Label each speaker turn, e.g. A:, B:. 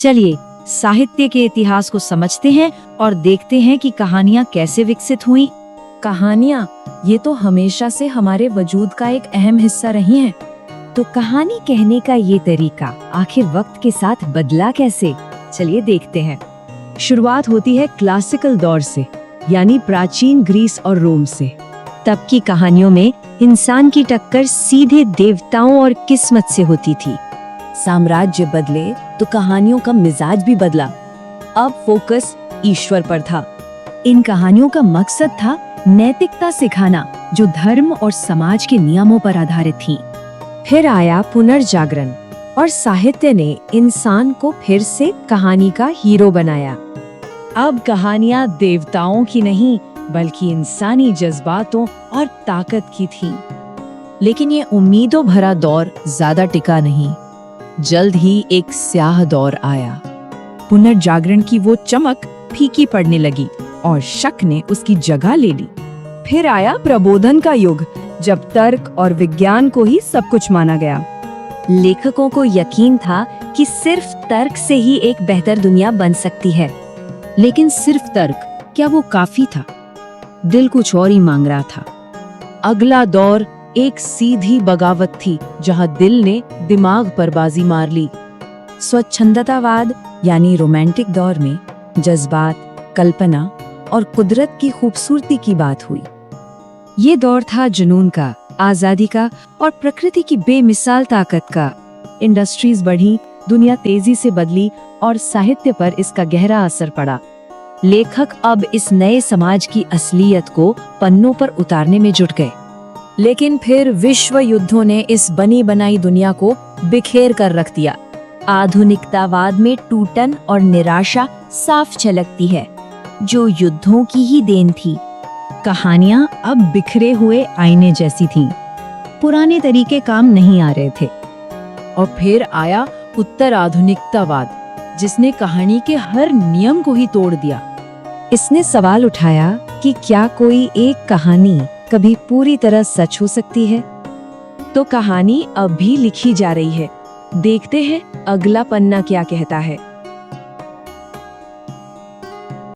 A: चलिए साहित्य के इतिहास को समझते हैं और देखते हैं कि कहानियाँ कैसे विकसित हुई।
B: कहानियाँ ये तो हमेशा से हमारे वजूद का एक अहम हिस्सा रही हैं।
A: तो कहानी कहने का ये तरीका आखिर वक्त के साथ बदला कैसे, चलिए देखते हैं।
B: शुरुआत होती है क्लासिकल दौर से, यानी प्राचीन ग्रीस और रोम से।
A: तब की कहानियों में इंसान की टक्कर सीधे देवताओं और किस्मत से होती थी।
B: साम्राज्य बदले तो कहानियों का मिजाज भी बदला। अब फोकस ईश्वर पर था।
A: इन कहानियों का मकसद था नैतिकता सिखाना, जो धर्म और समाज के नियमों पर आधारित थी। फिर आया पुनर्जागरण और साहित्य ने इंसान को फिर से कहानी का हीरो बनाया। अब कहानियां देवताओं की नहीं बल्कि इंसानी जज्बातों और ताकत की थी।
B: लेकिन ये उम्मीदों भरा दौर ज्यादा टिका नहीं। जल्द ही एक स्याह दौर आया।
A: पुनर्जागरण की वो चमक फीकी पड़ने लगी और शक ने उसकी जगह ले ली। फिर आया प्रबोधन का युग, जब तर्क और विज्ञान को ही सब कुछ माना गया। लेखकों को यकीन था कि सिर्फ तर्क से ही एक बेहतर दुनिया बन सकती है। लेकिन सिर्फ तर्क क्या वो काफी था? दिल कुछ और ही मांग रहा था।
B: अगला दौर एक सीधी बगावत थी, जहां दिल ने दिमाग पर बाजी मार ली।
A: स्वच्छंदतावाद यानी रोमांटिक दौर में जज्बात, कल्पना और कुदरत की खूबसूरती की बात हुई। ये दौर था जुनून का, आजादी का और प्रकृति की बेमिसाल ताकत का। इंडस्ट्रीज बढ़ी, दुनिया तेजी से बदली और साहित्य पर इसका गहरा असर पड़ा। लेखक अब इस नए समाज की असलियत को पन्नों पर उतारने में जुट गए।
B: लेकिन फिर विश्व युद्धों ने इस बनी बनाई दुनिया को बिखेर कर रख दिया।
A: आधुनिकतावाद में टूटन और निराशा साफ झलकती है, जो युद्धों की ही देन थी। कहानियां अब बिखरे हुए आईने जैसी थीं। पुराने तरीके काम नहीं आ रहे थे।
B: और फिर आया उत्तर आधुनिकतावाद, जिसने कहानी के हर नियम को ही तोड़ दिया।
A: इसने सवाल उठाया कि क्या कोई एक कहानी कभी पूरी तरह सच हो सकती है?
B: तो कहानी अब भी लिखी जा रही है। देखते हैं अगला पन्ना क्या कहता है।